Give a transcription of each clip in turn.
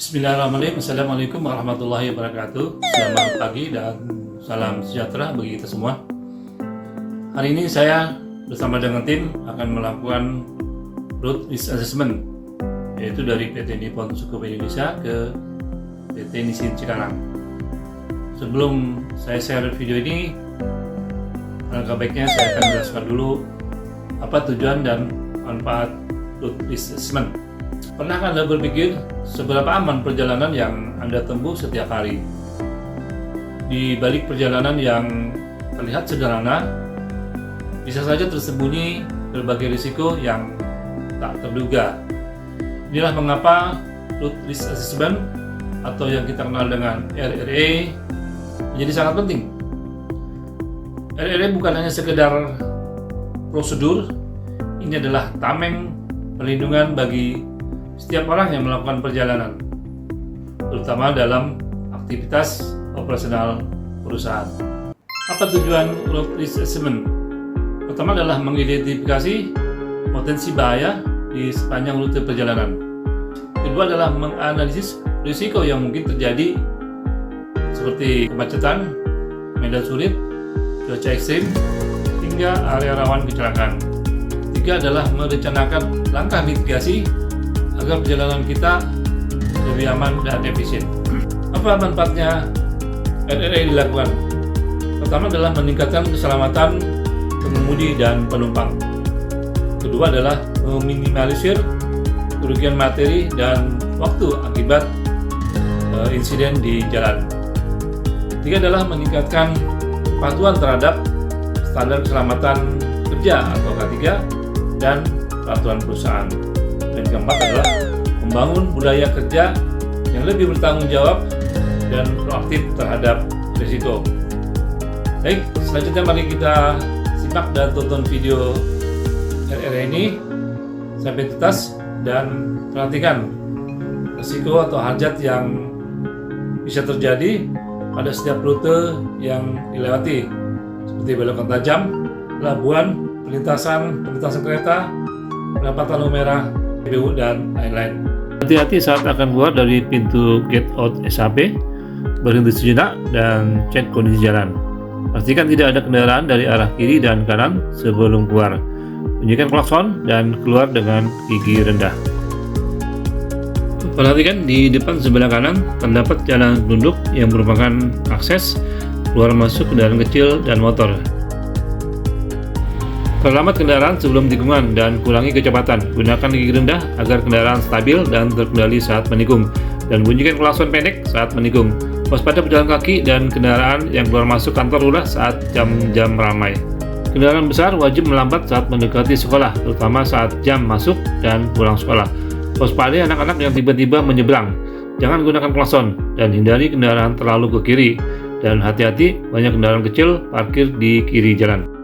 Bismillahirrahmanirrahim. Assalamualaikum warahmatullahi wabarakatuh. Selamat pagi dan salam sejahtera bagi kita semua. Hari ini saya bersama dengan tim akan melakukan road risk assessment, yaitu dari PT Nippon Sukup Indonesia ke PT Nissin Cikarang. Sebelum saya share video ini, alangkah baiknya saya akan jelaskan dulu apa tujuan dan manfaat road risk assessment. Pernahkah Anda berpikir seberapa aman perjalanan yang Anda tempuh setiap hari? Di balik perjalanan yang terlihat sederhana, bisa saja tersembunyi berbagai risiko yang tak terduga. Inilah mengapa road risk assessment atau yang kita kenal dengan RRA menjadi sangat penting. RRA bukan hanya sekedar prosedur, ini adalah tameng perlindungan bagi setiap orang yang melakukan perjalanan, terutama dalam aktivitas operasional perusahaan. Apa tujuan road risk assessment? Pertama adalah mengidentifikasi potensi bahaya di sepanjang rute perjalanan. Kedua adalah menganalisis risiko yang mungkin terjadi seperti kemacetan, medan sulit, cuaca ekstrim, hingga area rawan kecelakaan. Ketiga adalah merencanakan langkah mitigasi agar perjalanan kita lebih aman dan efisien. Apa manfaatnya RRA dilakukan? Pertama adalah meningkatkan keselamatan pengemudi dan penumpang. Kedua adalah meminimalisir kerugian materi dan waktu akibat insiden di jalan. Ketiga adalah meningkatkan kepatuhan terhadap standar keselamatan kerja atau K3 dan peraturan perusahaan. Dan keempat adalah membangun budaya kerja yang lebih bertanggung jawab dan proaktif terhadap risiko. Baik, selanjutnya mari kita simak dan tonton video RRA ini sampai tuntas dan perhatikan risiko atau hajat yang bisa terjadi pada setiap rute yang dilewati, seperti belokan tajam, pelabuhan, perlintasan kereta, perempatan lampu merah, PBU, dan lain-lain. Hati-hati saat akan keluar dari pintu gate out SAP, berhenti sejenak dan cek kondisi jalan. Pastikan tidak ada kendaraan dari arah kiri dan kanan sebelum keluar. Bunyikan klakson dan keluar dengan gigi rendah. Perhatikan di depan sebelah kanan terdapat jalan tunduk yang merupakan akses keluar masuk kendaraan kecil dan motor. Selamat kendaraan sebelum tikungan dan kurangi kecepatan. Gunakan gigi rendah agar kendaraan stabil dan terkendali saat menikung, dan bunyikan klakson pendek saat menikung. Waspada pejalan kaki dan kendaraan yang keluar masuk kantor lurah saat jam-jam ramai. Kendaraan besar wajib melambat saat mendekati sekolah, terutama saat jam masuk dan pulang sekolah. Waspadai anak-anak yang tiba-tiba menyeberang. Jangan gunakan klakson dan hindari kendaraan terlalu ke kiri. Dan hati-hati, banyak kendaraan kecil parkir di kiri jalan.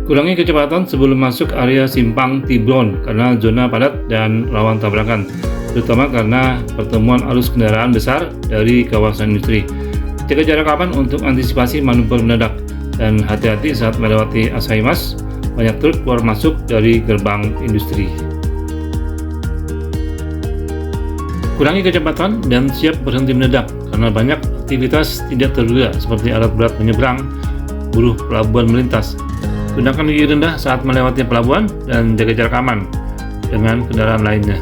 Kurangi kecepatan sebelum masuk area simpang T-Brown karena zona padat dan rawan tabrakan, terutama karena pertemuan arus kendaraan besar dari kawasan industri. Jaga jarak aman untuk antisipasi manuver mendadak, dan hati-hati saat melewati Asaimas, banyak truk keluar masuk dari gerbang industri. Kurangi kecepatan dan siap berhenti mendadak karena banyak aktivitas tidak terduga seperti alat berat menyeberang, buruh pelabuhan melintas. Gunakan gigi rendah saat melewati pelabuhan dan jaga jarak aman dengan kendaraan lainnya.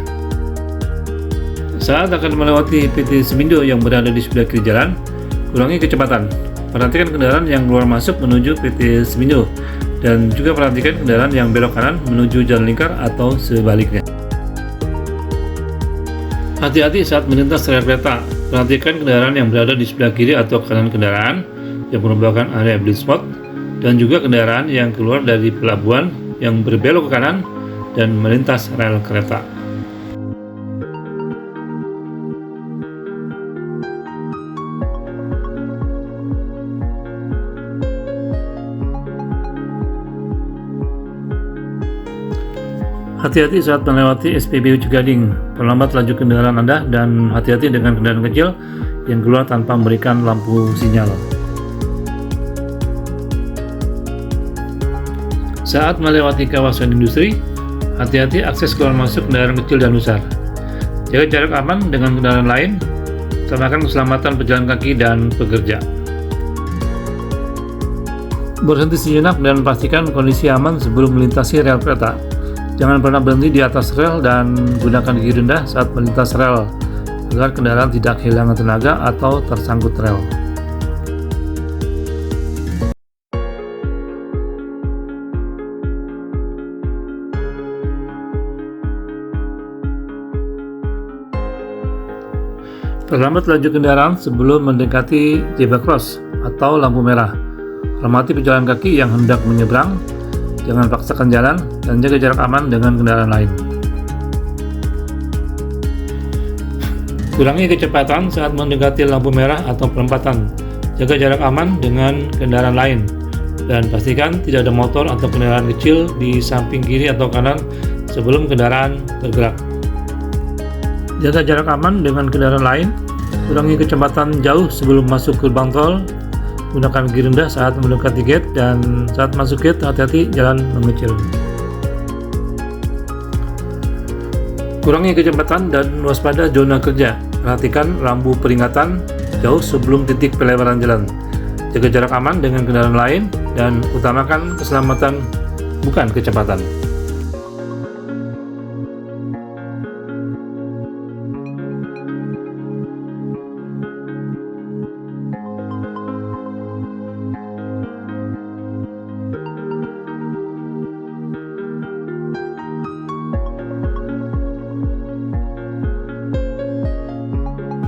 Saat akan melewati PT Semindo yang berada di sebelah kiri jalan, kurangi kecepatan. Perhatikan kendaraan yang keluar masuk menuju PT Semindo, dan juga perhatikan kendaraan yang belok kanan menuju jalan lingkar atau sebaliknya. Hati-hati saat melintas rel kereta. Perhatikan kendaraan yang berada di sebelah kiri atau kanan kendaraan yang merupakan area blind spot, dan juga kendaraan yang keluar dari pelabuhan yang berbelok ke kanan dan melintas rel kereta. Hati-hati saat melewati SPBU Cigading, perlambat laju kendaraan Anda, dan hati-hati dengan kendaraan kecil yang keluar tanpa memberikan lampu sinyal. Saat melewati kawasan industri, hati-hati akses keluar masuk kendaraan kecil dan besar. Jaga jarak aman dengan kendaraan lain, utamakan keselamatan pejalan kaki dan pekerja. Berhenti sejenak dan pastikan kondisi aman sebelum melintasi rel kereta. Jangan pernah berhenti di atas rel dan gunakan gigi rendah saat melintas rel, agar kendaraan tidak kehilangan tenaga atau tersangkut rel. Perlambat laju kendaraan sebelum mendekati zebra cross atau lampu merah. Hormati pejalan kaki yang hendak menyeberang, jangan paksakan jalan, dan jaga jarak aman dengan kendaraan lain. Kurangi kecepatan saat mendekati lampu merah atau perempatan. Jaga jarak aman dengan kendaraan lain, dan pastikan tidak ada motor atau kendaraan kecil di samping kiri atau kanan sebelum kendaraan bergerak. Jaga jarak aman dengan kendaraan lain, kurangi kecepatan jauh sebelum masuk gerbang tol, gunakan gigi rendah saat mendekati gate, dan saat masuk gate hati-hati jalan mengecil. Kurangi kecepatan dan waspada zona kerja, perhatikan rambu peringatan jauh sebelum titik pelebaran jalan. Jaga jarak aman dengan kendaraan lain, dan utamakan keselamatan bukan kecepatan.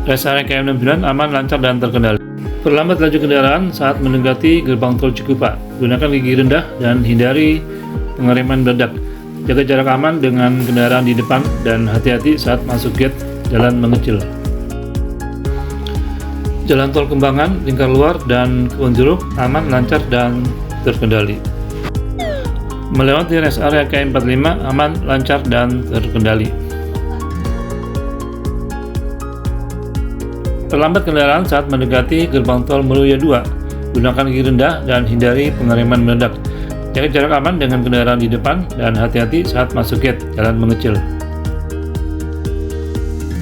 Rest area KM 69 aman, lancar, dan terkendali. Perlambat laju kendaraan saat mendekati gerbang tol Cikupa. Gunakan gigi rendah dan hindari pengereman mendadak. Jaga jarak aman dengan kendaraan di depan, dan hati-hati saat masuk gate jalan mengecil. Jalan tol Kembangan, Lingkar Luar, dan Kebonjeruk aman, lancar, dan terkendali. Melewati rest area KM 45 aman, lancar, dan terkendali. Perlambat kendaraan saat mendekati gerbang tol Meruya 2. Gunakan gigi rendah dan hindari pengereman mendadak. Jaga jarak aman dengan kendaraan di depan, dan hati-hati saat masuk gate jalan mengecil.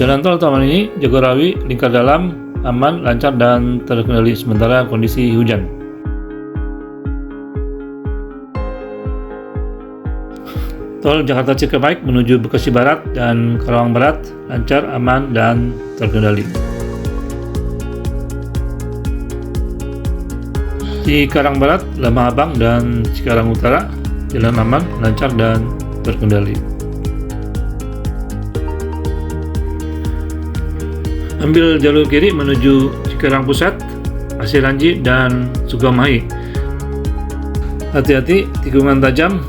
Jalan tol Taman ini, Jagorawi, Lingkar Dalam aman, lancar, dan terkendali sementara kondisi hujan. Tol Jakarta Cikampek menuju Bekasi Barat dan Karawang Barat lancar, aman, dan terkendali. Cikarang Barat, Lembah Abang, dan Cikarang Utara jalan aman, lancar, dan terkendali. Ambil jalur kiri menuju Cikarang Pusat, Pasir Ranji, dan Sukamahi. Hati-hati tikungan tajam,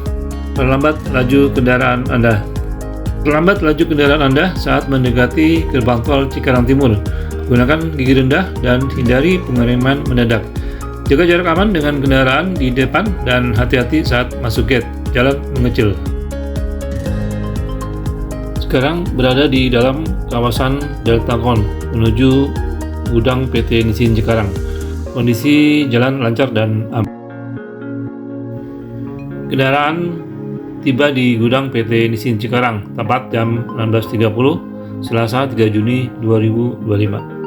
perlambat laju kendaraan Anda. Perlambat laju kendaraan Anda saat mendekati gerbang tol Cikarang Timur. Gunakan gigi rendah dan hindari pengereman mendadak. Jaga jarak aman dengan kendaraan di depan, dan hati-hati saat masuk gate jalan mengecil. Sekarang berada di dalam kawasan Deltacon menuju gudang PT Nissin Cikarang. Kondisi jalan lancar dan aman. Kendaraan tiba di gudang PT Nissin Cikarang tepat jam 16.30 Selasa 3 Juni 2025.